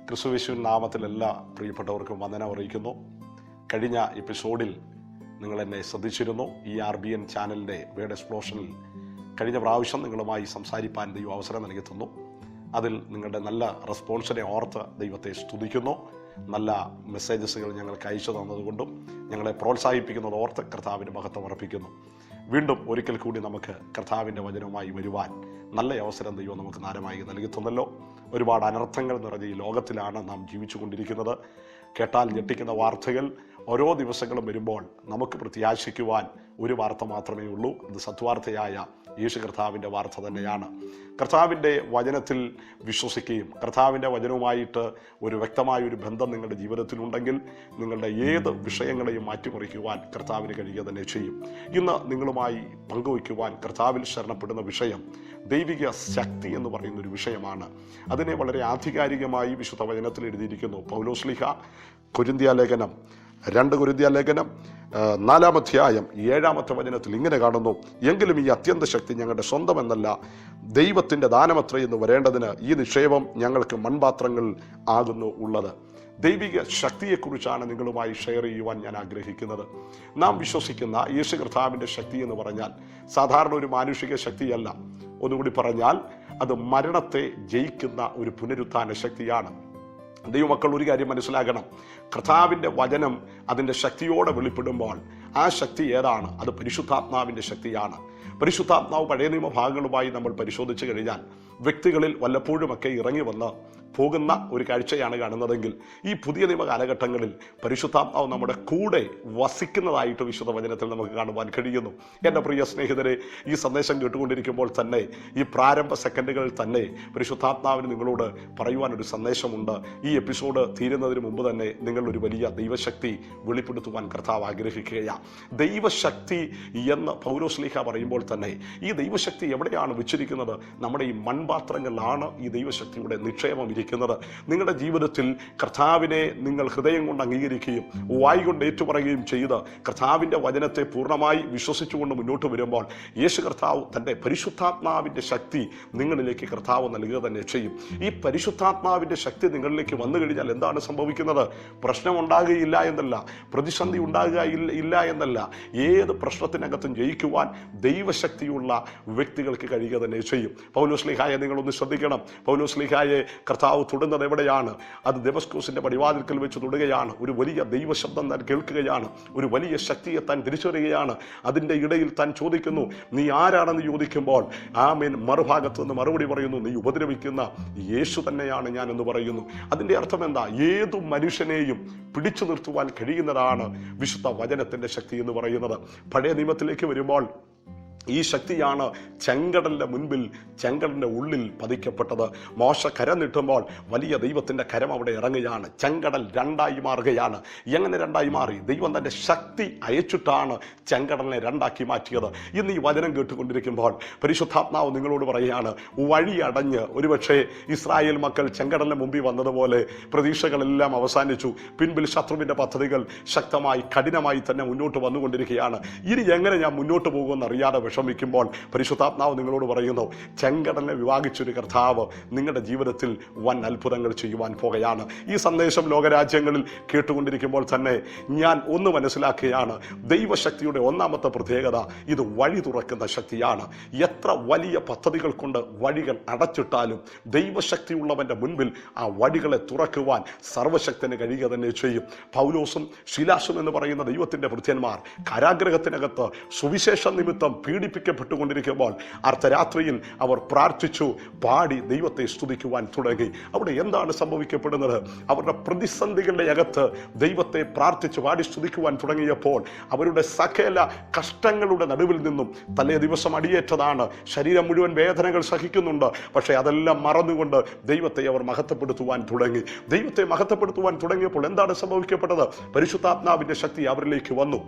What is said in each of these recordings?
ക്രിസ്തുയേശുവിൻ നാമത്തിൽ എല്ലാ പ്രിയപ്പെട്ടവർക്കും വന്ദനം അറിയിക്കുന്നു. കഴിഞ്ഞ എപ്പിസോഡിൽ നിങ്ങൾ എന്നെ ശ്രദ്ധിച്ചിരുന്നു. ഈ RBN ചാനലിൻ്റെ വേർഡ് എക്സ്പ്ലോഷനിൽ കഴിഞ്ഞ പ്രാവശ്യം നിങ്ങളുമായി സംസാരിപ്പാൻ ദൈവം അവസരം നൽകി തന്നു. അതിൽ നിങ്ങളുടെ നല്ല റെസ്പോൺസിനെ ഓർത്ത് ദൈവത്തെ സ്തുതിക്കുന്നു. നല്ല മെസ്സേജസുകൾ ഞങ്ങൾക്ക് അയച്ചു തന്നതുകൊണ്ടും ഞങ്ങളെ പ്രോത്സാഹിപ്പിക്കുന്നത് ഓർത്ത് കർത്താവിന് മഹത്വം അർപ്പിക്കുന്നു. വീണ്ടും ഒരിക്കൽ കൂടി നമുക്ക് കർത്താവിൻ്റെ വചനവുമായി വരുവാൻ നല്ല അവസരം ദൈവം നമുക്ക് നാരമായി നൽകി തന്നല്ലോ. ഒരുപാട് അനർത്ഥങ്ങൾ നിറഞ്ഞ ഈ ലോകത്തിലാണ് നാം ജീവിച്ചു കൊണ്ടിരിക്കുന്നത്. കേട്ടാൽ ഞെട്ടിക്കുന്ന വാർത്തകൾ ഓരോ ദിവസങ്ങളും വരുമ്പോൾ നമുക്ക് പ്രത്യാശിക്കുവാൻ ഒരു വാർത്ത മാത്രമേ ഉള്ളൂ. അത് സത്വാർത്ഥയായ യേശു കർത്താവിൻ്റെ വാർത്ത തന്നെയാണ്. കർത്താവിൻ്റെ വചനത്തിൽ വിശ്വസിക്കുകയും കർത്താവിൻ്റെ വചനവുമായിട്ട് ഒരു വ്യക്തമായൊരു ബന്ധം നിങ്ങളുടെ ജീവിതത്തിലുണ്ടെങ്കിൽ നിങ്ങളുടെ ഏത് വിഷയങ്ങളെയും മാറ്റിമറിക്കുവാൻ കർത്താവിന് കഴിയുക തന്നെ ചെയ്യും. ഇന്ന് നിങ്ങളുമായി പങ്കുവയ്ക്കുവാൻ കർത്താവിൽ ശരണപ്പെടുന്ന വിഷയം ദൈവിക ശക്തി എന്ന് പറയുന്നൊരു വിഷയമാണ്. അതിനെ വളരെ ആധികാരികമായി വിശുദ്ധ വചനത്തിൽ എഴുതിയിരിക്കുന്നു. പൗലോസ്ലീഹ കൊരിന്ത്യലേഖനം 2 കൊരിന്ത്യലേഖനം 4-ാം അധ്യായം 7-ാമത്തെ വചനത്തിൽ ഇങ്ങനെ കാണുന്നു: എങ്കിലും ഈ അത്യന്ത ശക്തി ഞങ്ങളുടെ സ്വന്തമെന്നല്ല, ദൈവത്തിൻ്റെ ദാനമത്രേ എന്ന് വരേണ്ടതിന് ഈ നിക്ഷേപം ഞങ്ങൾക്ക് മൺപാത്രങ്ങൾ ആകുന്നു ഉള്ളത്. ദൈവിക ശക്തിയെക്കുറിച്ചാണ് നിങ്ങളുമായി ഷെയർ ചെയ്യുവാൻ ഞാൻ ആഗ്രഹിക്കുന്നത്. നാം വിശ്വസിക്കുന്ന യേശു കർത്താവിൻ്റെ ശക്തി എന്ന് പറഞ്ഞാൽ സാധാരണ ഒരു മാനുഷിക ശക്തിയല്ല. ഒന്നുകൂടി പറഞ്ഞാൽ അത് മരണത്തെ ജയിക്കുന്ന ഒരു പുനരുത്ഥാന ശക്തിയാണ്. ദൈവമക്കൾ ഒരു കാര്യം മനസ്സിലാക്കണം. കർത്താവിൻ്റെ വചനം അതിൻ്റെ ശക്തിയോടെ വെളിപ്പെടുമ്പോൾ ആ ശക്തി ഏതാണ്? അത് പരിശുദ്ധാത്മാവിൻ്റെ ശക്തിയാണ്. പരിശുദ്ധാത്മാവ് പഴയ നിയമഭാഗങ്ങളുമായി നമ്മൾ പരിശോധിച്ചു കഴിഞ്ഞാൽ വ്യക്തികളിൽ വല്ലപ്പോഴുമൊക്കെ ഇറങ്ങി വന്ന് പോകുന്ന ഒരു കാഴ്ചയാണ് കാണുന്നതെങ്കിൽ ഈ പുതിയ നിയമ കാലഘട്ടങ്ങളിൽ പരിശുദ്ധാത്മാവ് നമ്മുടെ കൂടെ വസിക്കുന്നതായിട്ട് വിശുദ്ധ വചനത്തിൽ നമുക്ക് കാണുവാൻ കഴിയുന്നു. എൻ്റെ പ്രിയ സ്നേഹിതരെ, ഈ സന്ദേശം കേട്ടുകൊണ്ടിരിക്കുമ്പോൾ തന്നെ ഈ പ്രാരംഭ സെക്കൻഡുകളിൽ തന്നെ പരിശുദ്ധാത്മാവിന് നിങ്ങളോട് പറയുവാനൊരു സന്ദേശമുണ്ട്. ഈ എപ്പിസോഡ് തീരുന്നതിന് മുമ്പ് തന്നെ നിങ്ങളൊരു വലിയ ദൈവശക്തി വെളിപ്പെടുത്തുവാൻ കർത്താവ് ആഗ്രഹിക്കുകയാണ്. ദൈവശക്തി എന്ന് പൗലോസ്ലീഹ പറയുമ്പോൾ തന്നെ ഈ ദൈവശക്തി എവിടെയാണ് വെച്ചിരിക്കുന്നത്? നമ്മുടെ ഈ മൺപാത്രങ്ങളിലാണ് ഈ ദൈവശക്തിയുടെ നിക്ഷേപം ഇരിക്കുന്നത്. നിങ്ങളുടെ ജീവിതത്തിൽ കർത്താവിനെ നിങ്ങൾ ഹൃദയം കൊണ്ട് അംഗീകരിക്കുകയും വായ് കൊണ്ട് ഏറ്റുപറയുകയും ചെയ്ത് കർത്താവിൻ്റെ വചനത്തെ പൂർണ്ണമായി വിശ്വസിച്ചുകൊണ്ട് മുന്നോട്ട് വരുമ്പോൾ യേശു കർത്താവ് തൻ്റെ പരിശുദ്ധാത്മാവിൻ്റെ ശക്തി നിങ്ങളിലേക്ക് കർത്താവ് നൽകുക തന്നെ ചെയ്യും. ഈ പരിശുദ്ധാത്മാവിൻ്റെ ശക്തി നിങ്ങളിലേക്ക് വന്നു കഴിഞ്ഞാൽ എന്താണ് സംഭവിക്കുന്നത്? പ്രശ്നം ഉണ്ടാകുകയില്ല എന്നല്ല, പ്രതിസന്ധി ഉണ്ടാകുക ഇല്ല എന്നല്ല, ഏത് പ്രശ്നത്തിനകത്തും ജയിക്കുവാൻ ദൈവശക്തിയുള്ള വ്യക്തികൾക്ക് കഴിയുക തന്നെ ചെയ്യും. പൗലോസ്ലീഹായെ നിങ്ങളൊന്ന് ശ്രദ്ധിക്കണം. പൗലോസ്ലീഹായെ കർത്താവ് തൊടുന്നത് എവിടെയാണ്? അത് ദമസ്കോസിന്റെ പടിവാതിൽക്കൽ വെച്ച് തൊടുകയാണ്. ഒരു വലിയ ദൈവശബ്ദം താൻ കേൾക്കുകയാണ്. ഒരു വലിയ ശക്തിയെ താൻ തിരിച്ചറിയുകയാണ്. അതിൻ്റെ ഇടയിൽ താൻ ചോദിക്കുന്നു, നീ ആരാണെന്ന് ചോദിക്കുമ്പോൾ ആമേൻ മറുഭാഗത്ത് നിന്ന് മറുപടി പറയുന്നു, നീ ഉപദ്രവിക്കുന്ന യേശു തന്നെയാണ് ഞാൻ എന്ന് പറയുന്നു. അതിൻ്റെ അർത്ഥം എന്താ? ഏതു മനുഷ്യനെയും പിടിച്ചു നിർത്തുവാൻ കഴിയുന്നതാണ് വിശുദ്ധ വചനത്തിൻ്റെ ശക്തി എന്ന് പറയുന്നത്. പഴയ നിയമത്തിലേക്ക് വരുമ്പോൾ ഈ ശക്തിയാണ് ചെങ്കടലിൻ്റെ മുൻപിൽ, ചെങ്കടലിൻ്റെ ഉള്ളിൽ പതിക്കപ്പെട്ടത്. മോശ കരം നീട്ടുമ്പോൾ വലിയ ദൈവത്തിൻ്റെ കരം അവിടെ ഇറങ്ങുകയാണ്. ചെങ്കടൽ രണ്ടായി മാറുകയാണ്. എങ്ങനെ രണ്ടായി മാറി? ദൈവം തൻ്റെ ശക്തി അയച്ചിട്ടാണ് ചെങ്കടലിനെ രണ്ടാക്കി മാറ്റിയത്. ഇന്ന് ഈ വചനം കേട്ടുകൊണ്ടിരിക്കുമ്പോൾ പരിശുദ്ധാത്മാവ് നിങ്ങളോട് പറയുകയാണ്, വഴി അടഞ്ഞ് ഒരുപക്ഷെ ഇസ്രായേൽ മക്കൾ ചെങ്കടലിന് മുമ്പിൽ വന്നതുപോലെ പ്രതീക്ഷകളെല്ലാം അവസാനിച്ചു. പിൻപിൽ ശത്രുവിൻ്റെ പദ്ധതികൾ ശക്തമായി കഠിനമായി തന്നെ മുന്നോട്ട് വന്നുകൊണ്ടിരിക്കുകയാണ്. ഇനി എങ്ങനെ ഞാൻ മുന്നോട്ട് പോകുമെന്ന് അറിയാതെ വിഷമിക്കുമ്പോൾ പരിശുദ്ധാത്മാവ് നിങ്ങളോട് പറയുന്നു, ചെങ്കടലിനെ വിഭാഗിച്ചൊരു കർത്താവ് നിങ്ങളുടെ ജീവിതത്തിൽ വൻ അത്ഭുതങ്ങൾ ചെയ്യുവാൻ പോകുകയാണ്. ഈ സന്ദേശം ലോകരാജ്യങ്ങളിൽ കേട്ടുകൊണ്ടിരിക്കുമ്പോൾ തന്നെ ഞാൻ ഒന്ന് മനസ്സിലാക്കുകയാണ്, ദൈവശക്തിയുടെ ഒന്നാമത്തെ പ്രത്യേകത ഇത് വഴി തുറക്കുന്ന ശക്തിയാണ്. എത്ര വലിയ പദ്ധതികൾ കൊണ്ട് വഴികൾ അടച്ചിട്ടാലും ദൈവശക്തിയുള്ളവന്റെ മുൻപിൽ ആ വഴികളെ തുറക്കുവാൻ സർവശക്തന് കഴിയുക തന്നെ ചെയ്യും. പൗലോസും ശീലാസും എന്ന് പറയുന്ന ദൈവത്തിന്റെ ഭൃത്യന്മാർ കാരാഗ്രഹത്തിനകത്ത് സുവിശേഷ നിമിത്തം പീഡിപ്പിക്കപ്പെട്ടുകൊണ്ടിരിക്കുമ്പോൾ അർദ്ധരാത്രിയിൽ അവർ പ്രാർത്ഥിച്ചു, പാടി ദൈവത്തെ സ്തുതിക്കുവാൻ തുടങ്ങി. അവിടെ എന്താണ് സംഭവിക്കപ്പെടുന്നത്? അവരുടെ പ്രതിസന്ധികളുടെ അകത്ത് ദൈവത്തെ പ്രാർത്ഥിച്ച് പാടി സ്തുതിക്കുവാൻ തുടങ്ങിയപ്പോൾ അവരുടെ സകല കഷ്ടങ്ങളുടെ നടുവിൽ നിന്നും തലേ ദിവസം അടിയേറ്റതാണ്. ശരീരം മുഴുവൻ വേദനകൾ സഹിക്കുന്നുണ്ട്. പക്ഷേ അതെല്ലാം മറന്നുകൊണ്ട് ദൈവത്തെ അവർ മഹത്വപ്പെടുത്തുവാൻ തുടങ്ങി. ദൈവത്തെ മഹത്വപ്പെടുത്തുവാൻ തുടങ്ങിയപ്പോൾ എന്താണ് സംഭവിക്കപ്പെട്ടത്? പരിശുദ്ധാത്മാവിൻ്റെ ശക്തി അവരിലേക്ക് വന്നു.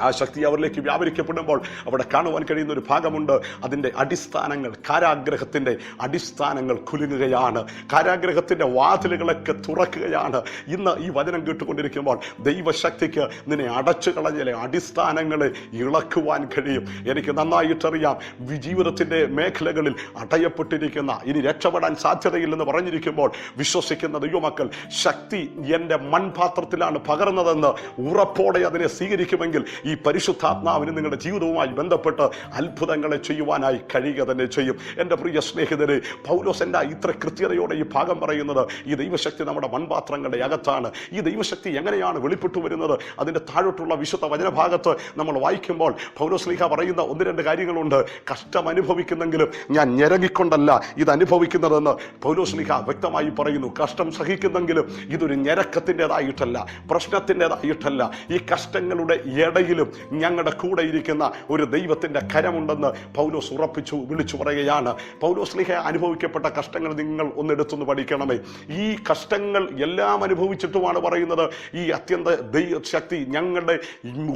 ആ ശക്തി അവരിലേക്ക് വ്യാപരിക്കപ്പെടുമ്പോൾ അവിടെ കാണുവാൻ കഴിയുന്ന ഒരു ഭാഗമുണ്ട്. അതിൻ്റെ അടിസ്ഥാനങ്ങൾ, കാരാഗ്രഹത്തിൻ്റെ അടിസ്ഥാനങ്ങൾ കുലുങ്ങുകയാണ്, കാരാഗ്രഹത്തിൻ്റെ വാതിലുകളൊക്കെ തുറക്കുകയാണ്. ഇന്ന് ഈ വചനം കേട്ടുകൊണ്ടിരിക്കുമ്പോൾ ദൈവശക്തിക്ക് നിന്നെ അടച്ചു കളഞ്ഞ അടിസ്ഥാനങ്ങളെ ഇളക്കുവാൻ കഴിയും. എനിക്ക് നന്നായിട്ടറിയാം, ജീവിതത്തിൻ്റെ മേഖലകളിൽ അടയപ്പെട്ടിരിക്കുന്ന, ഇനി രക്ഷപ്പെടാൻ സാധ്യതയില്ലെന്ന് പറഞ്ഞിരിക്കുമ്പോൾ വിശ്വസിക്കുന്ന ദൈവമക്കൾ ശക്തി എൻ്റെ മൺപാത്രത്തിലാണ് പകർന്നതെന്ന് ഉറപ്പോടെ അതിനെ സ്വീകരിക്കുമെങ്കിൽ ഈ പരിശുദ്ധാത്മാവിന് നിങ്ങളുടെ ജീവിതവുമായി ബന്ധപ്പെട്ട് അത്ഭുതങ്ങളെ ചെയ്യുവാനായി കഴിയുക തന്നെ ചെയ്യും. എൻ്റെ പ്രിയ സ്നേഹിതരെ, പൗലോസ് എന്താ ഇത്ര കൃത്യതയോടെ ഈ ഭാഗം പറയുന്നത്? ഈ ദൈവശക്തി നമ്മുടെ മൺപാത്രങ്ങളുടെ അകത്താണ്. ഈ ദൈവശക്തി എങ്ങനെയാണ് വെളിപ്പെട്ടു വരുന്നത്? അതിൻ്റെ താഴോട്ടുള്ള വിശുദ്ധ വചനഭാഗത്ത് നമ്മൾ വായിക്കുമ്പോൾ പൗലോസ് ശ്ലീഹ പറയുന്ന ഒന്ന് രണ്ട് കാര്യങ്ങളുണ്ട്. കഷ്ടം അനുഭവിക്കുന്നെങ്കിലും ഞാൻ ഞരങ്ങിക്കൊണ്ടല്ല ഇത് അനുഭവിക്കുന്നതെന്ന് പൗലോസ് ശ്ലീഹ വ്യക്തമായി പറയുന്നു. കഷ്ടം സഹിക്കുന്നെങ്കിലും ഇതൊരു ഞരക്കത്തിൻ്റെതായിട്ടല്ല, പ്രശ്നത്തിൻ്റെതായിട്ടല്ല. ഈ കഷ്ടങ്ങളുടെ ഇടയിലും ഞങ്ങളുടെ കൂടെ ഇരിക്കുന്ന ഒരു ദൈവത്തിന്റെ കരമുണ്ടെന്ന് പൗലോസ് ഉറപ്പിച്ചു വിളിച്ചു പറയുകയാണ്. പൗലോസ് ശ്ലീഹ അനുഭവിക്കപ്പെട്ട കഷ്ടങ്ങൾ നിങ്ങൾ ഒന്നെടുത്തൊന്ന് പഠിക്കണമേ. ഈ കഷ്ടങ്ങൾ എല്ലാം അനുഭവിച്ചിട്ടുമാണ് പറയുന്നത് ഈ അത്യന്ത ദൈവശക്തി ഞങ്ങളുടെ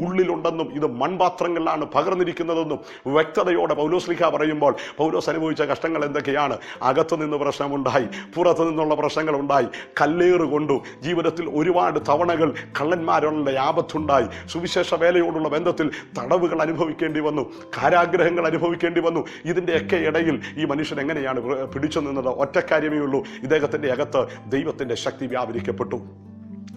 ഉള്ളിലുണ്ടെന്നും ഇത് മൺപാത്രങ്ങളിലാണ് പകർന്നിരിക്കുന്നതെന്നും വ്യക്തതയോടെ പൗലോസ് ശ്ലീഹ പറയുമ്പോൾ പൗലോസ് അനുഭവിച്ച കഷ്ടങ്ങൾ എന്തൊക്കെയാണ്? അകത്തു നിന്ന് പ്രശ്നമുണ്ടായി, പുറത്തു നിന്നുള്ള പ്രശ്നങ്ങളുണ്ടായി, കല്ലേറ് കൊണ്ടു, ജീവിതത്തിൽ ഒരുപാട് തവണകൾ കള്ളന്മാരുടെ ആപത്തുണ്ടായി, സുവിശേഷ വേലയോടുള്ള ബന്ധത്തിൽ തടവുകൾ അനുഭവിക്കേണ്ടി വന്നു, കാരാഗ്രഹങ്ങൾ അനുഭവിക്കേണ്ടി വന്നു. ഇതിൻ്റെയൊക്കെ ഇടയിൽ ഈ മനുഷ്യൻ എങ്ങനെയാണ് പിടിച്ചു നിന്നത്? ഒറ്റ കാര്യമേ ഉള്ളൂ, ഇദ്ദേഹത്തിൻ്റെ അകത്ത് ദൈവത്തിൻ്റെ ശക്തി വ്യാപരിക്കപ്പെട്ടു.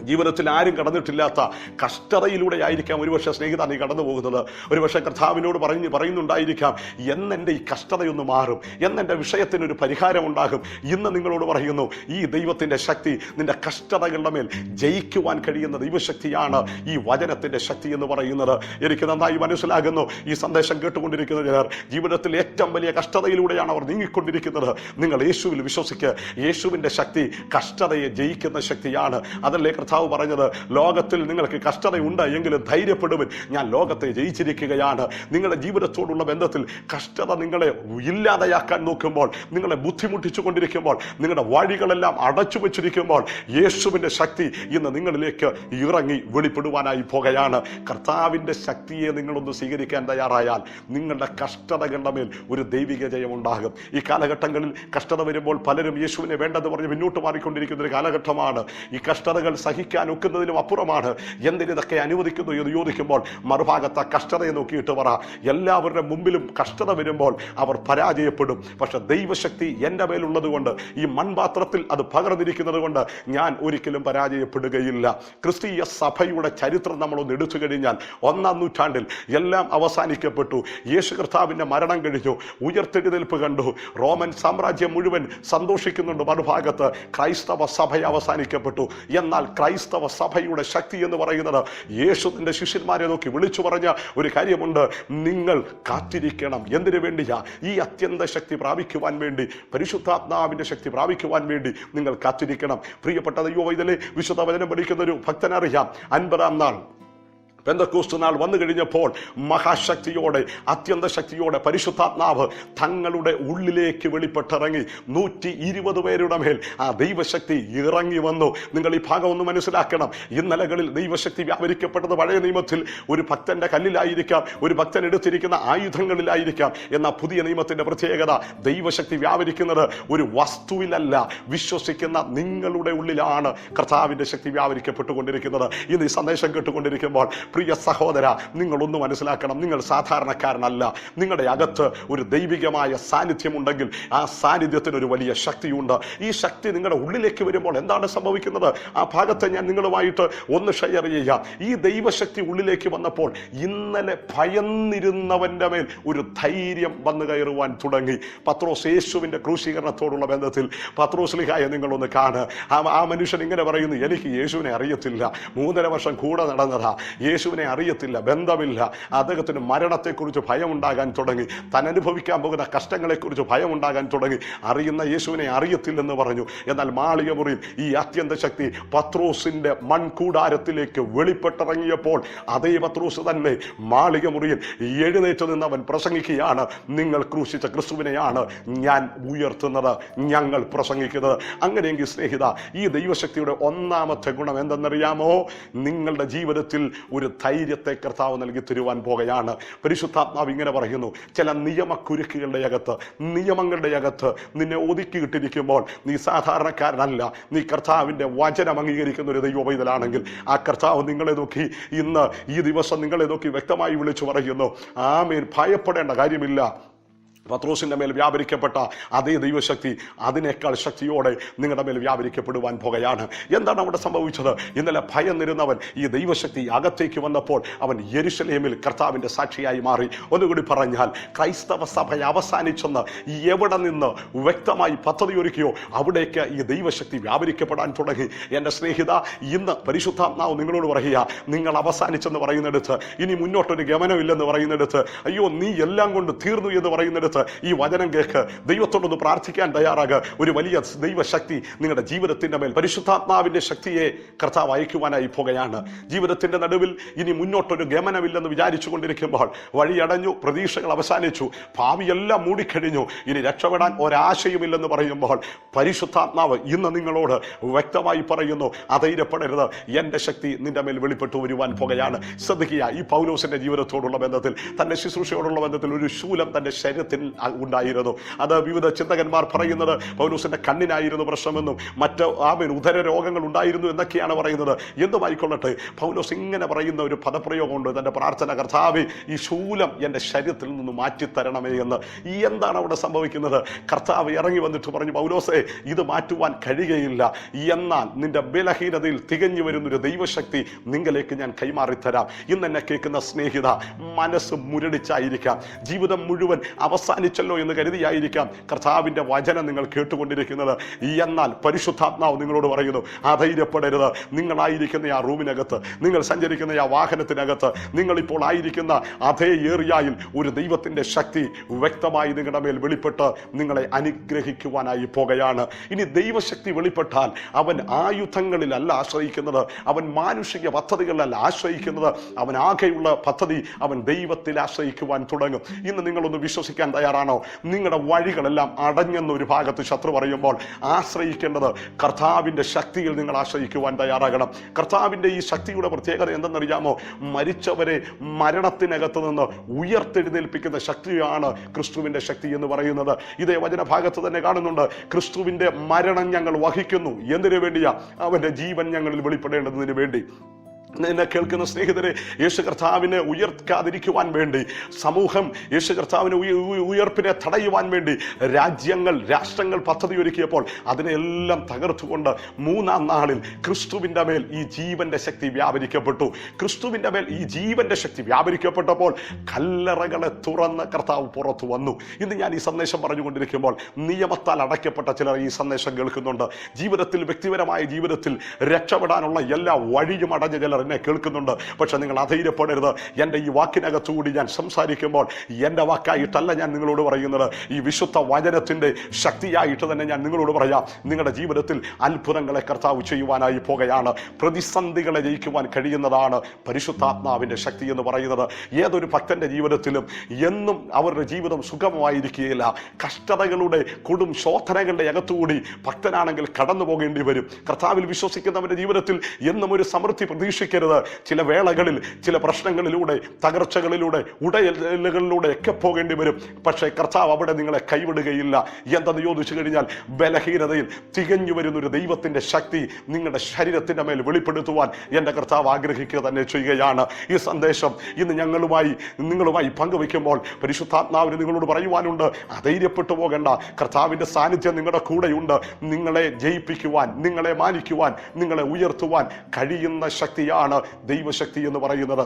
ജീവിതത്തിൽ ആരും കടന്നിട്ടില്ലാത്ത കഷ്ടതയിലൂടെ ആയിരിക്കാം ഒരുപക്ഷെ സ്നേഹിത നീ കടന്നു പോകുന്നത്. ഒരുപക്ഷെ കർത്താവിനോട് പറയുന്നുണ്ടായിരിക്കാം, എന്നെൻ്റെ ഈ കഷ്ടതയൊന്ന് മാറും, എന്നെൻ്റെ വിഷയത്തിനൊരു പരിഹാരം ഉണ്ടാകും. ഇന്ന് നിങ്ങളോട് പറയുന്നു, ഈ ദൈവത്തിൻ്റെ ശക്തി നിന്റെ കഷ്ടതകളുടെ മേൽ ജയിക്കുവാൻ കഴിയുന്ന ദൈവശക്തിയാണ് ഈ വചനത്തിൻ്റെ ശക്തി എന്ന് പറയുന്നത്. എനിക്ക് നന്നായി മനസ്സിലാകുന്നു. ഈ സന്ദേശം കേട്ടുകൊണ്ടിരിക്കുന്ന ചിലർ ജീവിതത്തിൽ ഏറ്റവും വലിയ കഷ്ടതയിലൂടെയാണ് അവർ നീങ്ങിക്കൊണ്ടിരിക്കുന്നത്. നിങ്ങൾ യേശുവിൽ വിശ്വസിക്കുക. യേശുവിൻ്റെ ശക്തി കഷ്ടതയെ ജയിക്കുന്ന ശക്തിയാണ്. അതല്ലേ കർത്താവ് പറഞ്ഞത്? ലോകത്തിൽ നിങ്ങൾക്ക് കഷ്ടതയുണ്ട് എങ്കിലും ധൈര്യപ്പെടുവിൻ, ഞാൻ ലോകത്തെ ജയിച്ചിരിക്കുകയാണ്. നിങ്ങളുടെ ജീവിതത്തോടുള്ള ബന്ധത്തിൽ കഷ്ടത നിങ്ങളെ ഇല്ലാതെയാക്കാൻ നോക്കുമ്പോൾ, നിങ്ങളെ ബുദ്ധിമുട്ടിച്ചു കൊണ്ടിരിക്കുമ്പോൾ, നിങ്ങളുടെ വഴികളെല്ലാം അടച്ചു വെച്ചിരിക്കുമ്പോൾ യേശുവിൻ്റെ ശക്തി ഇന്ന് നിങ്ങളിലേക്ക് ഇറങ്ങി വെളിപ്പെടുവാനായി പോകുകയാണ്. കർത്താവിൻ്റെ ശക്തിയെ നിങ്ങളൊന്ന് സ്വീകരിക്കാൻ തയ്യാറായാൽ നിങ്ങളുടെ കഷ്ടതകളുടെ മേൽ ഒരു ദൈവിക ജയമുണ്ടാകും. ഈ കാലഘട്ടങ്ങളിൽ കഷ്ടത വരുമ്പോൾ പലരും യേശുവിനെ വേണ്ടെന്ന് പറഞ്ഞ് പിന്നോട്ട് മാറിക്കൊണ്ടിരിക്കുന്ന ഒരു കാലഘട്ടമാണ്. ഈ കഷ്ടതകൾ സഹിക്കാൻ ഒക്കുന്നതിലും അപ്പുറമാണ്. എന്തിനിതൊക്കെ അനുവദിക്കുന്നു എന്ന് ചോദിക്കുമ്പോൾ മറുഭാഗത്ത് കഷ്ടതയെ നോക്കിയിട്ട് പറ. എല്ലാവരുടെ മുമ്പിലും കഷ്ടത വരുമ്പോൾ അവർ പരാജയപ്പെടും. പക്ഷെ ദൈവശക്തി എൻ്റെ മേലുള്ളത് കൊണ്ട്, ഈ മൺപാത്രത്തിൽ അത് പകർന്നിരിക്കുന്നത് കൊണ്ട് ഞാൻ ഒരിക്കലും പരാജയപ്പെടുകയില്ല. ക്രിസ്തീയ സഭയുടെ ചരിത്രം നമ്മളൊന്ന് എടുത്തു കഴിഞ്ഞാൽ 1-ാം നൂറ്റാണ്ടിൽ എല്ലാം അവസാനിക്കപ്പെട്ടു. യേശു കർത്താവിൻ്റെ മരണം കഴിഞ്ഞു, ഉയർത്തെഴുന്നേൽപ്പ് കണ്ടു, റോമൻ സാമ്രാജ്യം മുഴുവൻ സന്തോഷിക്കുന്നുണ്ട്. മറുഭാഗത്ത് ക്രൈസ്തവ സഭ അവസാനിക്കപ്പെട്ടു. എന്നാൽ ക്രൈസ്തവ സഭയുടെ ശക്തി എന്ന് പറയുന്നത് യേശു തന്റെ ശിഷ്യന്മാരെ നോക്കി വിളിച്ചു പറഞ്ഞ ഒരു കാര്യമുണ്ട്, നിങ്ങൾ കാത്തിരിക്കണം. എന്തിനു വേണ്ടിയാ? ഈ അത്യന്ത ശക്തി പ്രാപിക്കുവാൻ വേണ്ടി, പരിശുദ്ധാത്മാവിന്റെ ശക്തി പ്രാപിക്കുവാൻ വേണ്ടി നിങ്ങൾ കാത്തിരിക്കണം. പ്രിയപ്പെട്ട ദൈവവൈതലേ, വിശുദ്ധ വചനം പഠിക്കുന്ന ഒരു ഭക്തനറിയാം, 50-ാം നാൾ പെന്തക്കോസ്ത് നാൾ വന്നു കഴിഞ്ഞപ്പോൾ മഹാശക്തിയോടെ, അത്യന്ത ശക്തിയോടെ പരിശുദ്ധാത്മാവ് തങ്ങളുടെ ഉള്ളിലേക്ക് വെളിപ്പെട്ടിറങ്ങി 120 പേരുടെ മേൽ ആ ദൈവശക്തി ഇറങ്ങി വന്നു. നിങ്ങൾ ഈ ഭാഗം ഒന്ന് മനസ്സിലാക്കണം. ഇന്നലകളിൽ ദൈവശക്തി വ്യാപരിക്കപ്പെട്ടത് പഴയ നിയമത്തിൽ ഒരു ഭക്തന്റെ കല്ലിലായിരിക്കാം, ഒരു ഭക്തൻ എടുത്തിരിക്കുന്ന ആയുധങ്ങളിലായിരിക്കാം. എന്നാൽ പുതിയ നിയമത്തിന്റെ പ്രത്യേകത, ദൈവശക്തി വ്യാപരിക്കുന്നത് ഒരു വസ്തുവിലല്ല, വിശ്വസിക്കുന്ന നിങ്ങളുടെ ഉള്ളിലാണ് കർത്താവിന്റെ ശക്തി വ്യാപരിക്കപ്പെട്ടുകൊണ്ടിരിക്കുന്നത്. ഇന്ന് ഈ സന്ദേശം കേട്ടുകൊണ്ടിരിക്കുമ്പോൾ പ്രിയ സഹോദര, നിങ്ങളൊന്ന് മനസ്സിലാക്കണം, നിങ്ങൾ സാധാരണക്കാരനല്ല. നിങ്ങളുടെ അകത്ത് ഒരു ദൈവികമായ സാന്നിധ്യമുണ്ടെങ്കിൽ ആ സാന്നിധ്യത്തിനൊരു വലിയ ശക്തിയുണ്ട്. ഈ ശക്തി നിങ്ങളുടെ ഉള്ളിലേക്ക് വരുമ്പോൾ എന്താണ് സംഭവിക്കുന്നത്? ആ ഭാഗത്തെ ഞാൻ നിങ്ങളുമായിട്ട് ഒന്ന് ഷെയർ ചെയ്യാം. ഈ ദൈവശക്തി ഉള്ളിലേക്ക് വന്നപ്പോൾ ഇന്നലെ ഭയന്നിരുന്നവന്റെ മേൽ ഒരു ധൈര്യം വന്നു കയറുവാൻ തുടങ്ങി. പത്രോസ് യേശുവിന്റെ ക്രൂശീകരണത്തോടുള്ള ബന്ധത്തിൽ പത്രോസ് ശ്ലീഹായെ നിങ്ങളൊന്ന് കാണുക. ആ മനുഷ്യൻ ഇങ്ങനെ പറയുന്നു, എനിക്ക് യേശുവിനെ അറിയത്തില്ല, 3.5 വർഷം കൂടെ നടന്നതാ, യേശുവിനെ അറിയത്തില്ല, ബന്ധമില്ല. അദ്ദേഹത്തിന് മരണത്തെക്കുറിച്ച് ഭയമുണ്ടാകാൻ തുടങ്ങി, താൻ അനുഭവിക്കാൻ പോകുന്ന കഷ്ടങ്ങളെക്കുറിച്ച് ഭയമുണ്ടാകാൻ തുടങ്ങി. അറിയുന്ന യേശുവിനെ അറിയത്തില്ലെന്ന് പറഞ്ഞു. എന്നാൽ മാളിക മുറിയിൽ ഈ അത്യന്ത ശക്തി പത്രോസിന്റെ മൺകൂടാരത്തിലേക്ക് വെളിപ്പെട്ടിറങ്ങിയപ്പോൾ അതേ പത്രോസ് തന്നെ മാളിക മുറിയിൽ എഴുന്നേറ്റ് നിന്നവൻ പ്രസംഗിക്കുകയാണ്, നിങ്ങൾ ക്രൂശിച്ച ക്രിസ്തുവിനെയാണ് ഞാൻ ഉയർത്തുന്നത്, ഞങ്ങൾ പ്രസംഗിക്കുന്നത്. അങ്ങനെയെങ്കിൽ സ്നേഹിത, ഈ ദൈവശക്തിയുടെ ഒന്നാമത്തെ ഗുണം എന്തെന്നറിയാമോ? നിങ്ങളുടെ ജീവിതത്തിൽ ഒരു ധൈര്യത്തെ കർത്താവ് നൽകി തരുവാൻ പോകുകയാണ്. പരിശുദ്ധാത്മാവ് ഇങ്ങനെ പറയുന്നു, ചില നിയമക്കുരുക്കുകളുടെ അകത്ത്, നിയമങ്ങളുടെ അകത്ത് നിന്നെ ഒതുക്കിയിട്ടിരിക്കുമ്പോൾ നീ സാധാരണക്കാരനല്ല, നീ കർത്താവിൻ്റെ വചനം അംഗീകരിക്കുന്ന ഒരു ദൈവപൈതലാണെങ്കിൽ ആ കർത്താവ് നിങ്ങളെ നോക്കി ഇന്ന് ഈ ദിവസം നിങ്ങളെ നോക്കി വ്യക്തമായി വിളിച്ചു പറയുന്നു, ആമേൻ, ഭയപ്പെടേണ്ട കാര്യമില്ല. പത്രോസിന്റെ മേൽ വ്യാപരിക്കപ്പെട്ട അതേ ദൈവശക്തി അതിനേക്കാൾ ശക്തിയോടെ നിങ്ങളുടെ മേൽ വ്യാപരിക്കപ്പെടുവാൻ പോകുകയാണ്. എന്താണ് അവിടെ സംഭവിച്ചത്? ഇന്നലെ ഭയന്നിരുന്നവൻ ഈ ദൈവശക്തി അകത്തേക്ക് വന്നപ്പോൾ അവൻ യെരുശലേമിൽ കർത്താവിന്റെ സാക്ഷിയായി മാറി. ഒന്നുകൂടി പറഞ്ഞാൽ, ക്രൈസ്തവ സഭ അവസാനിച്ചെന്ന് എവിടെ നിന്ന് വ്യക്തമായി പദ്ധതിയൊരുക്കിയോ അവിടേക്ക് ഈ ദൈവശക്തി വ്യാപരിക്കപ്പെടാൻ തുടങ്ങി. എൻ്റെ സ്നേഹിത, ഇന്ന് പരിശുദ്ധാത്മാവ് നിങ്ങളോട് പറയുക, നിങ്ങൾ അവസാനിച്ചെന്ന് പറയുന്നിടത്ത്, ഇനി മുന്നോട്ടൊരു ഗമനമില്ലെന്ന് പറയുന്നിടത്ത്, അയ്യോ നീ എല്ലാം കൊണ്ട് തീർന്നു എന്ന് പറയുന്നിടത്ത് ഈ വചനം കേൾക്ക്, ദൈവത്തോടൊന്ന് പ്രാർത്ഥിക്കാൻ തയ്യാറാകുക. ഒരു വലിയ ദൈവശക്തി നിങ്ങളുടെ ജീവിതത്തിന്റെ മേൽ, പരിശുദ്ധാത്മാവിന്റെ ശക്തിയെ കർത്താവ് അയക്കുവാനായി പോകുകയാണ്. ജീവിതത്തിന്റെ നടുവിൽ ഇനി മുന്നോട്ടൊരു ഗമനമില്ലെന്ന് വിചാരിച്ചു കൊണ്ടിരിക്കുമ്പോൾ, വഴിയടഞ്ഞു, പ്രതീക്ഷകൾ അവസാനിച്ചു, ഭാവിയെല്ലാം മൂടിക്കഴിഞ്ഞു, ഇനി രക്ഷപ്പെടാൻ ഒരാശയുമില്ലെന്ന് പറയുമ്പോൾ പരിശുദ്ധാത്മാവ് ഇന്ന് നിങ്ങളോട് വ്യക്തമായി പറയുന്നു, അധൈര്യപ്പെടരുത്, എൻ്റെ ശക്തി നിന്റെ മേൽ വെളിപ്പെട്ടു വരുവാൻ പോകുകയാണ്. ശ്രദ്ധിക്കുക, ഈ പൗലോസിന്റെ ജീവിതത്തോടുള്ള ബന്ധത്തിൽ, തന്റെ ശുശ്രൂഷയോടുള്ള ബന്ധത്തിൽ ഒരു ശൂലം തന്റെ ശരീരത്തിൽ ഉണ്ടായിരുന്നു. അത് വിവിധ ചിന്തകന്മാർ പറയുന്നത് പൗലോസിന്റെ കണ്ണിനായിരുന്നു പ്രശ്നമെന്നും മറ്റ് ഉദര രോഗങ്ങൾ ഉണ്ടായിരുന്നു എന്നൊക്കെയാണ് പറയുന്നത്. എന്തുമായിക്കൊള്ളട്ടെ, പൗലോസ് ഇങ്ങനെ പറയുന്ന ഒരു പദപ്രയോഗമുണ്ട് തന്റെ പ്രാർത്ഥന, കർത്താവേ ഈ ശൂലം എൻ്റെ ശരീരത്തിൽ നിന്ന് മാറ്റിത്തരണമേ എന്ന്. എന്താണ് അവിടെ സംഭവിക്കുന്നത്? കർത്താവ് ഇറങ്ങി വന്നിട്ട് പറഞ്ഞു, പൗലോസേ ഇത് മാറ്റുവാൻ കഴിയുകയില്ല, എന്നാൽ നിന്റെ ബലഹീനതയിൽ തികഞ്ഞു വരുന്നൊരു ദൈവശക്തി നിങ്ങളിലേക്ക് ഞാൻ കൈമാറിത്തരാം. ഇന്ന് എന്നെ കേൾക്കുന്ന സ്നേഹിത, മനസ്സ് മുരടിച്ചായിരിക്കാം, ജീവിതം മുഴുവൻ അവസാനിച്ചല്ലോ എന്ന് കരുതിയായിരിക്കാം കർത്താവിന്റെ വചനം നിങ്ങൾ കേട്ടുകൊണ്ടിരിക്കുന്നത്. എന്നാൽ പരിശുദ്ധാത്മാവ് നിങ്ങളോട് പറയുന്നു, അധൈര്യപ്പെടരുത്. നിങ്ങളായിരിക്കുന്ന ആ റൂമിനകത്ത്, നിങ്ങൾ സഞ്ചരിക്കുന്ന ആ വാഹനത്തിനകത്ത്, നിങ്ങളിപ്പോൾ ആയിരിക്കുന്ന അതേ ഏറിയയിൽ ഒരു ദൈവത്തിന്റെ ശക്തി വ്യക്തമായി നിങ്ങളുടെ മേൽ വെളിപ്പെട്ട് നിങ്ങളെ അനുഗ്രഹിക്കുവാനായി പോകുകയാണ്. ഇനി ദൈവശക്തി വെളിപ്പെട്ടാൽ അവൻ ആയുധങ്ങളിലല്ല ആശ്രയിക്കുന്നത്, അവൻ മാനുഷിക പദ്ധതികളിലല്ല ആശ്രയിക്കുന്നത്, അവൻ ആകെയുള്ള പദ്ധതി അവൻ ദൈവത്തിൽ ആശ്രയിക്കുവാൻ തുടങ്ങും. ഇന്ന് നിങ്ങളൊന്ന് വിശ്വസിക്കാൻ തയ്യാറാണോ? നിങ്ങളുടെ വഴികളെല്ലാം അടഞ്ഞെന്നൊരു ഭാഗത്ത് ശത്രു പറയുമ്പോൾ ആശ്രയിക്കേണ്ടത് കർത്താവിന്റെ ശക്തിയിൽ നിങ്ങൾ ആശ്രയിക്കുവാൻ തയ്യാറാകണം. കർത്താവിന്റെ ഈ ശക്തിയുടെ പ്രത്യേകത എന്തെന്നറിയാമോ? മരിച്ചവരെ മരണത്തിനകത്ത് നിന്ന് ഉയർത്തെഴുന്നേൽപ്പിക്കുന്ന ശക്തിയാണ് ക്രിസ്തുവിന്റെ ശക്തി എന്ന് പറയുന്നത്. ഇതേ വചനഭാഗത്ത് തന്നെ കാണുന്നുണ്ട്, ക്രിസ്തുവിന്റെ മരണം ഞങ്ങൾ വഹിക്കുന്നു. എന്തിനു വേണ്ടിയാ? അവന്റെ ജീവൻ ഞങ്ങളിൽ വെളിപ്പെടേണ്ടതിന് വേണ്ടി. എന്നെ കേൾക്കുന്ന സ്നേഹിതരെ, യേശു കർത്താവിനെ ഉയർത്താതിരിക്കുവാൻ വേണ്ടി, സമൂഹം യേശു കർത്താവിനെ ഉയർപ്പിനെ തടയുവാൻ വേണ്ടി രാഷ്ട്രങ്ങൾ പദ്ധതി ഒരുക്കിയപ്പോൾ അതിനെല്ലാം തകർത്തുകൊണ്ട് മൂന്നാം നാളിൽ ക്രിസ്തുവിന്റെ മേൽ ഈ ജീവന്റെ ശക്തി വ്യാപരിക്കപ്പെട്ടു. ക്രിസ്തുവിന്റെ മേൽ ഈ ജീവന്റെ ശക്തി വ്യാപരിക്കപ്പെട്ടപ്പോൾ കല്ലറകളെ തുറന്ന് കർത്താവ് പുറത്തു വന്നു. ഇന്ന് ഞാൻ ഈ സന്ദേശം പറഞ്ഞുകൊണ്ടിരിക്കുമ്പോൾ നിയമത്താൽ അടയ്ക്കപ്പെട്ട ചിലർ ഈ സന്ദേശം കേൾക്കുന്നുണ്ട്. ജീവിതത്തിൽ, വ്യക്തിപരമായ ജീവിതത്തിൽ രക്ഷപ്പെടാനുള്ള എല്ലാ വഴിയും അടഞ്ഞ ചിലർ എന്നെ കേൾക്കുന്നുണ്ട്. പക്ഷെ നിങ്ങൾ അധൈര്യപ്പെടരുത്. എൻ്റെ ഈ വാക്കിനകത്തുകൂടി ഞാൻ സംസാരിക്കുമ്പോൾ എൻ്റെ വാക്കായിട്ടല്ല ഞാൻ നിങ്ങളോട് പറയുന്നത്, ഈ വിശുദ്ധ വചനത്തിൻ്റെ ശക്തിയായിട്ട് തന്നെ ഞാൻ നിങ്ങളോട് പറയാം. നിങ്ങളുടെ ജീവിതത്തിൽ അത്ഭുതങ്ങളെ കർത്താവ് ചെയ്യുവാനായി പോകുകയാണ്. പ്രതിസന്ധികളെ ജയിക്കുവാൻ കഴിയുന്നതാണ് പരിശുദ്ധാത്മാവിൻ്റെ ശക്തി എന്ന് പറയുന്നത്. ഏതൊരു ഭക്തന്റെ ജീവിതത്തിലും എന്നും അവരുടെ ജീവിതം സുഗമമായിരിക്കുകയില്ല. കഷ്ടതകളുടെ കൊടും ശോധനകളുടെ അകത്തുകൂടി ഭക്തനാണെങ്കിൽ കടന്നു പോകേണ്ടി വരും. കർത്താവിൽ വിശ്വസിക്കുന്നവന്റെ ജീവിതത്തിൽ എന്നും ഒരു സമൃദ്ധി പ്രതീക്ഷിക്കരുത്. ചില വേളകളിൽ, ചില പ്രശ്നങ്ങളിലൂടെ, തകർച്ചകളിലൂടെ, ഉടയലുകളിലൂടെ ഒക്കെ പോകേണ്ടി വരും. പക്ഷേ കർത്താവ് അവിടെ നിങ്ങളെ കൈവിടുകയില്ല. എന്തെന്ന് ചോദിച്ചു കഴിഞ്ഞാൽ, ബലഹീനതയിൽ തികഞ്ഞു വരുന്നൊരു ദൈവത്തിന്റെ ശക്തി നിങ്ങളുടെ ശരീരത്തിന്റെ മേൽ വെളിപ്പെടുത്തുവാൻ എൻ്റെ കർത്താവ് ആഗ്രഹിക്കുക തന്നെ ചെയ്യുകയാണ്. ഈ സന്ദേശം ഇന്ന് നിങ്ങളുമായി പങ്കുവയ്ക്കുമ്പോൾ പരിശുദ്ധാത്മാവിന് നിങ്ങളോട് പറയുവാനുണ്ട്, അധൈര്യപ്പെട്ടു പോകേണ്ട. കർത്താവിന്റെ സാന്നിധ്യം നിങ്ങളുടെ കൂടെയുണ്ട്. നിങ്ങളെ ജയിപ്പിക്കുവാൻ, നിങ്ങളെ മാനിക്കുവാൻ, നിങ്ങളെ ഉയർത്തുവാൻ കഴിയുന്ന ശക്തിയാണ് ദൈവശക്തി എന്ന് പറയുന്നത്.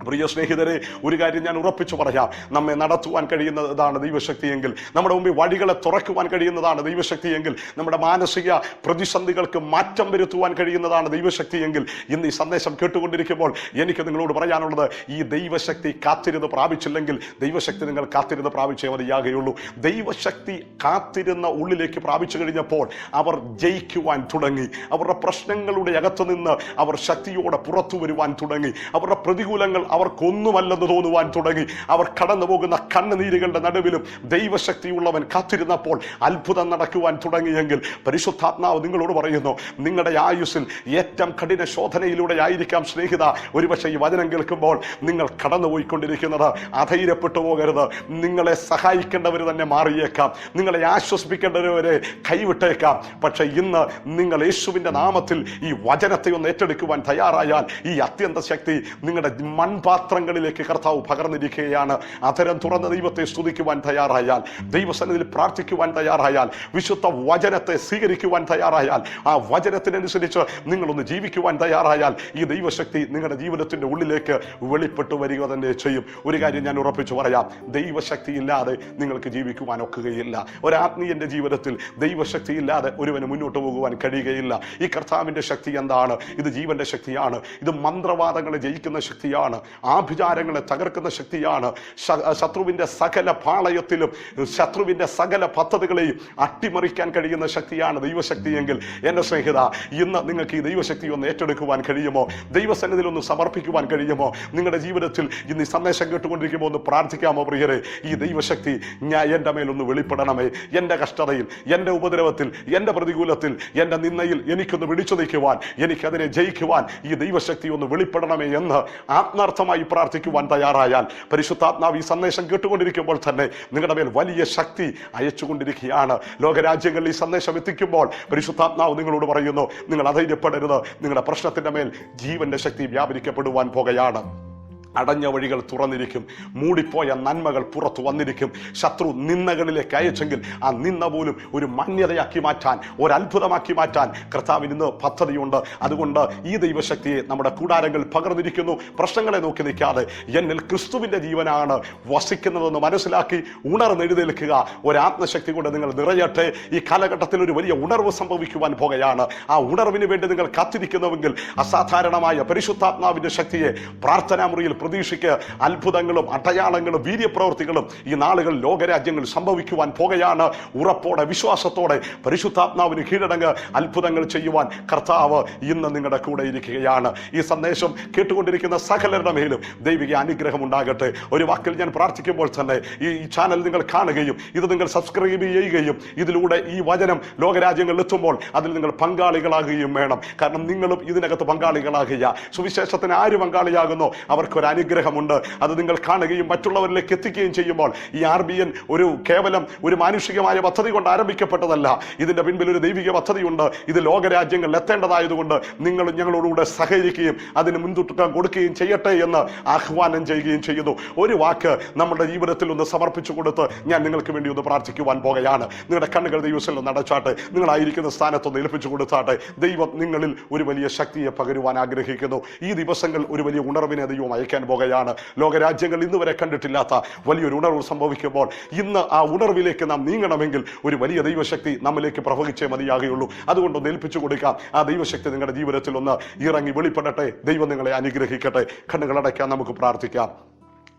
പ്രിയ സ്നേഹിതരെ, ഒരു കാര്യം ഞാൻ ഉറപ്പിച്ചു പറയാം, നമ്മെ നടത്തുവാൻ കഴിയുന്നതാണ് ദൈവശക്തിയെങ്കിൽ, നമ്മുടെ മുമ്പിൽ വഴികളെ തുറക്കുവാൻ കഴിയുന്നതാണ് ദൈവശക്തിയെങ്കിൽ, നമ്മുടെ മാനസിക പ്രതിസന്ധികൾക്ക് മാറ്റം വരുത്തുവാൻ കഴിയുന്നതാണ് ദൈവശക്തിയെങ്കിൽ, ഇന്ന് ഈ സന്ദേശം കേട്ടുകൊണ്ടിരിക്കുമ്പോൾ എനിക്ക് നിങ്ങളോട് പറയാനുള്ളത്, ഈ ദൈവശക്തി കാത്തിരുന്ന് പ്രാപിച്ചില്ലെങ്കിൽ ദൈവശക്തി നിങ്ങൾ കാത്തിരുന്ന് പ്രാപിച്ചേ മതിയാകുകയുള്ളൂ. ദൈവശക്തി കാത്തിരുന്ന ഉള്ളിലേക്ക് പ്രാപിച്ചു കഴിഞ്ഞപ്പോൾ അവർ ജയിക്കുവാൻ തുടങ്ങി. അവരുടെ പ്രശ്നങ്ങളുടെ അകത്തു നിന്ന് അവർ ശക്തിയോടെ പുറത്തു വരുവാൻ തുടങ്ങി. അവരുടെ പ്രതികൂലങ്ങൾ അത്ഭുതങ്ങൾ അവർക്കൊന്നുമല്ലെന്ന് തോന്നുവാൻ തുടങ്ങി. അവർ കടന്നു പോകുന്ന കണ്ണുനീരുകളുടെ നടുവിലും ദൈവശക്തിയുള്ളവൻ കാത്തിരുന്നപ്പോൾ അത്ഭുതം നടക്കുവാൻ തുടങ്ങിയെങ്കിൽ പരിശുദ്ധാത്മാവ് നിങ്ങളോട് പറയുന്നു, നിങ്ങളുടെ ആയുസ്സിൽ ഏറ്റവും കഠിന ശോധനയിലൂടെ ആയിരിക്കാം സ്നേഹിത ഒരുപക്ഷെ ഈ വചനം കേൾക്കുമ്പോൾ നിങ്ങൾ കടന്നുപോയിക്കൊണ്ടിരിക്കുന്നത്. അധൈര്യപ്പെട്ടു പോകരുത്. നിങ്ങളെ സഹായിക്കേണ്ടവർ തന്നെ മാറിയേക്കാം, നിങ്ങളെ ആശ്വസിപ്പിക്കേണ്ടവരെ കൈവിട്ടേക്കാം. പക്ഷെ ഇന്ന് നിങ്ങൾ യേശുവിന്റെ നാമത്തിൽ ഈ വചനത്തെ ഒന്ന് ഏറ്റെടുക്കുവാൻ തയ്യാറായാൽ ഈ അത്യന്ത ശക്തി നിങ്ങളുടെ മൺപാത്രങ്ങളിലേക്ക് കർത്താവ് പകർന്നിരിക്കുകയാണ്. അധരം തുറന്ന ദൈവത്തെ സ്തുതിക്കുവാൻ തയ്യാറായാൽ, ദൈവസന്നിധിയിൽ പ്രാർത്ഥിക്കുവാൻ തയ്യാറായാൽ, വിശുദ്ധ വചനത്തെ സ്വീകരിക്കുവാൻ തയ്യാറായാൽ, ആ വചനത്തിനനുസരിച്ച് നിങ്ങളൊന്ന് ജീവിക്കുവാൻ തയ്യാറായാൽ ഈ ദൈവശക്തി നിങ്ങളുടെ ജീവിതത്തിന്റെ ഉള്ളിലേക്ക് വെളിപ്പെട്ടു വരിക തന്നെ ചെയ്യും. ഒരു കാര്യം ഞാൻ ഉറപ്പിച്ചു പറയാം, ദൈവശക്തി ഇല്ലാതെ നിങ്ങൾക്ക് ജീവിക്കുവാൻ ഒക്കുകയില്ല. ഒരാത്മീയന്റെ ജീവിതത്തിൽ ദൈവശക്തി ഇല്ലാതെ ഒരുവന് മുന്നോട്ട് പോകുവാൻ കഴിയുകയില്ല. ഈ കർത്താവിന്റെ ശക്തി എന്താണ്? ഇത് ജീവന്റെ ശക്തിയാണ്. ഇത് മന്ത്രവാദങ്ങളെ ജയിക്കുന്ന ശക്തിയാണ്, ആഭിചാരങ്ങളെ തകർക്കുന്ന ശക്തിയാണ്. ശത്രുവിന്റെ സകല പാളയത്തിലും ശത്രുവിന്റെ സകല പദ്ധതികളെയും അട്ടിമറിക്കാൻ കഴിയുന്ന ശക്തിയാണ് ദൈവശക്തിയെങ്കിൽ എന്റെ സ്നേഹിത, ഇന്ന് നിങ്ങൾക്ക് ഈ ദൈവശക്തി ഒന്ന് ഏറ്റെടുക്കുവാൻ കഴിയുമോ? ദൈവസന്നിധിയിൽ ഒന്ന് സമർപ്പിക്കുവാൻ കഴിയുമോ? നിങ്ങളുടെ ജീവിതത്തിൽ ഇന്ന് ഈ സന്ദേശം കേട്ടുകൊണ്ടിരിക്കുമ്പോൾ ഒന്ന് പ്രാർത്ഥിക്കാമോ? പ്രിയരെ, ഈ ദൈവശക്തി എൻ്റെ മേലൊന്ന് വെളിപ്പെടണമേ. എൻ്റെ കഷ്ടതയിൽ, എൻ്റെ ഉപദ്രവത്തിൽ, എൻ്റെ പ്രതികൂലത്തിൽ, എൻ്റെ നിന്നയിൽ എനിക്കൊന്ന് വിളിച്ചു നിൽക്കുവാൻ, എനിക്കതിനെ ജയിക്കുവാൻ ഈ ദൈവശക്തി ഒന്ന് വെളിപ്പെടണമേ എന്ന് ആത്മാർത്ഥമായി പ്രാർത്ഥിക്കുവാൻ തയ്യാറായാൽ പരിശുദ്ധാത്മാവ് ഈ സന്ദേശം കേട്ടുകൊണ്ടിരിക്കുമ്പോൾ തന്നെ നിങ്ങളുടെ മേൽ വലിയ ശക്തി അയച്ചുകൊണ്ടിരിക്കുകയാണ്. ലോകരാജ്യങ്ങളിൽ ഈ സന്ദേശം എത്തിക്കുമ്പോൾ പരിശുദ്ധാത്മാവ് നിങ്ങളോട് പറയുന്നു, നിങ്ങൾ അധൈര്യപ്പെടരുത്. നിങ്ങളുടെ പ്രശ്നത്തിന്റെ മേൽ ജീവന്റെ ശക്തി വ്യാപരിക്കപ്പെടുവാൻ പോകുകയാണ്. അടഞ്ഞ വഴികൾ തുറന്നിരിക്കും, മൂടിപ്പോയ നന്മകൾ പുറത്തു വന്നിരിക്കും. ശത്രു നിന്ദകളിലേക്ക് അയച്ചെങ്കിൽ ആ നിന്ദ പോലും ഒരു മാന്യതയാക്കി മാറ്റാൻ, ഒരത്ഭുതമാക്കി മാറ്റാൻ കർത്താവിന് ഇന്ന് പദ്ധതിയുണ്ട്. അതുകൊണ്ട് ഈ ദൈവശക്തിയെ നമ്മുടെ കൂടാരങ്ങൾ പകർന്നിരിക്കുന്നു. പ്രശ്നങ്ങളെ നോക്കി നിൽക്കാതെ എന്നിൽ ക്രിസ്തുവിന്റെ ജീവനാണ് വസിക്കുന്നതെന്ന് മനസ്സിലാക്കി ഉണർന്നെഴുന്നേൽക്കുക. ഒരാത്മശക്തി കൊണ്ട് നിങ്ങൾ നിറയട്ടെ. ഈ കാലഘട്ടത്തിൽ ഒരു വലിയ ഉണർവ് സംഭവിക്കുവാൻ പോകുകയാണ്. ആ ഉണർവിന് വേണ്ടി നിങ്ങൾ കാത്തിരിക്കുന്നുവെങ്കിൽ അസാധാരണമായ പരിശുദ്ധാത്മാവിന്റെ ശക്തിയെ പ്രാർത്ഥനാ മുറിയിൽ പ്രതീക്ഷിക്ക്. അത്ഭുതങ്ങളും അടയാളങ്ങളും വീര്യപ്രവൃത്തികളും ഈ നാളുകൾ ലോകരാജ്യങ്ങൾ സംഭവിക്കുവാൻ പോകുകയാണ്. ഉറപ്പോടെ വിശ്വാസത്തോടെ പരിശുദ്ധാത്മാവിന് കീഴടങ്ങ് അത്ഭുതങ്ങൾ ചെയ്യുവാൻ കർത്താവ് ഇന്ന് നിങ്ങളുടെ കൂടെ ഇരിക്കുകയാണ്. ഈ സന്ദേശം കേട്ടുകൊണ്ടിരിക്കുന്ന സകലരുടെ മേലും ദൈവിക അനുഗ്രഹം ഉണ്ടാകട്ടെ. ഒരു വാക്കിൽ ഞാൻ പ്രാർത്ഥിക്കുമ്പോൾ തന്നെ ഈ ചാനൽ നിങ്ങൾ കാണുകയും ഇത് നിങ്ങൾ സബ്സ്ക്രൈബ് ചെയ്യുകയും ഇതിലൂടെ ഈ വചനം ലോകരാജ്യങ്ങളിൽ എത്തുമ്പോൾ അതിൽ നിങ്ങൾ പങ്കാളികളാകുകയും വേണം. കാരണം നിങ്ങളും ഇതിനകത്ത് പങ്കാളികളാകുക. സുവിശേഷത്തിന് ആര് പങ്കാളിയാകുന്നോ അവർക്കൊരു അനുഗ്രഹമുണ്ട്. അത് നിങ്ങൾ കാണുകയും മറ്റുള്ളവരിലേക്ക് എത്തിക്കുകയും ചെയ്യുമ്പോൾ ഈ RBN കേവലം ഒരു മാനുഷികമായ പദ്ധതി കൊണ്ട് ആരംഭിക്കപ്പെട്ടതല്ല. ഇതിന്റെ പിൻപിൽ ഒരു ദൈവിക പദ്ധതിയുണ്ട്. ഇത് ലോകരാജ്യങ്ങളിൽ എത്തേണ്ടതായതുകൊണ്ട് നിങ്ങൾ ഞങ്ങളോടുകൂടെ സഹകരിക്കുകയും അതിന് മുൻതൂക്കം കൊടുക്കുകയും ചെയ്യട്ടെ എന്ന് ആഹ്വാനം ചെയ്യുകയും ചെയ്യുന്നു. ഒരു വാക്ക് നമ്മുടെ ജീവിതത്തിൽ ഒന്ന് സമർപ്പിച്ചു കൊടുത്ത് ഞാൻ നിങ്ങൾക്ക് വേണ്ടി ഒന്ന് പ്രാർത്ഥിക്കുവാൻ പോകുകയാണ്. നിങ്ങളുടെ കണ്ണുകൾ ദൈവത്തിൽ ഒന്ന് അടച്ചാട്ടെ. നിങ്ങളായിരിക്കുന്ന സ്ഥാനത്തൊന്ന് ഏൽപ്പിച്ചു കൊടുത്താട്ടെ. ദൈവം നിങ്ങളിൽ ഒരു വലിയ ശക്തിയെ പകരുവാൻ ആഗ്രഹിക്കുന്നു. ഈ ദിവസങ്ങൾ ഒരു വലിയ ഉണർവിനെ ദൈവം അയക്കാൻ പോകുകയാണ്. ലോകരാജ്യങ്ങൾ ഇന്ന് വരെ കണ്ടിട്ടില്ലാത്ത വലിയൊരു ഉണർവ് സംഭവിക്കുമ്പോൾ ഇന്ന് ആ ഉണർവിലേക്ക് നാം നീങ്ങണമെങ്കിൽ ഒരു വലിയ ദൈവശക്തി നമ്മിലേക്ക് പ്രവഹിച്ചേ മതിയാകുകയുള്ളൂ. അതുകൊണ്ടൊന്ന് ഏൽപ്പിച്ചു കൊടുക്കാം. ആ ദൈവശക്തി നിങ്ങളുടെ ജീവിതത്തിൽ ഒന്ന് ഇറങ്ങി വെളിപ്പെടട്ടെ. ദൈവം നിങ്ങളെ അനുഗ്രഹിക്കട്ടെ. കണ്ണുകളടയ്ക്കാൻ നമുക്ക് പ്രാർത്ഥിക്കാം.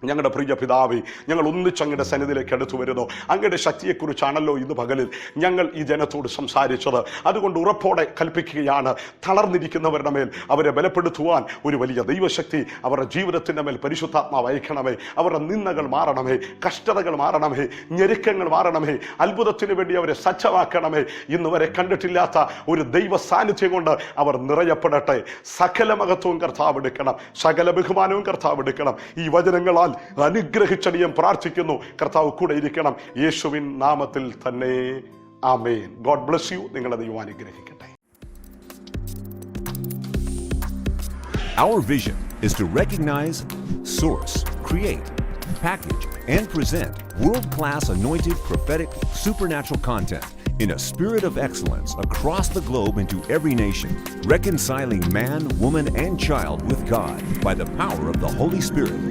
ഞങ്ങളുടെ പ്രിയ പിതാവേ, ഞങ്ങൾ ഒന്നിച്ച് അങ്ങയുടെ സന്നിധിയിലേക്ക് അടുത്തു വരുന്നു. അങ്ങയുടെ ശക്തിയെക്കുറിച്ചാണല്ലോ ഇന്ന് പകലിൽ ഞങ്ങൾ ഈ ജനത്തോട് സംസാരിച്ചത്. അതുകൊണ്ട് ഉറപ്പോടെ കൽപ്പിക്കുകയാണ്, തളർന്നിരിക്കുന്നവരുടെ മേൽ അവരെ ബലപ്പെടുത്തുവാൻ ഒരു വലിയ ദൈവശക്തി അവരുടെ ജീവിതത്തിൻ്റെ മേൽ പരിശുദ്ധാത്മാവ് അയക്കണമേ. അവരുടെ നിന്ദകൾ മാറണമേ, കഷ്ടതകൾ മാറണമേ, ഞെരുക്കങ്ങൾ മാറണമേ. അത്ഭുതത്തിന് വേണ്ടി അവരെ സജ്ജമാക്കണമേ. ഇന്ന് വരെ കണ്ടിട്ടില്ലാത്ത ഒരു ദൈവ സാന്നിധ്യം കൊണ്ട് അവർ നിറയപ്പെടട്ടെ. സകല മഹത്വവും കർത്താവ് എടുക്കണം, സകല ബഹുമാനവും കർത്താവ് എടുക്കണം. ഈ വചനങ്ങളാൽ അനുഗ്രഹിച്ചടിയം പ്രാർത്ഥിക്കുന്നു. കർത്താവ് കൂടെ ഇരിക്കണം, യേശുവിൻ നാമത്തിൽ തന്നെ. ആമേൻ. God bless you. നിങ്ങളെ ദൈവം അനുഗ്രഹിക്കട്ടെ. Our vision is to recognize, source, create, package, and present world-class anointed, prophetic, supernatural content in a spirit of excellence across the globe into every nation, reconciling man, woman, and child with God by the power of the Holy Spirit.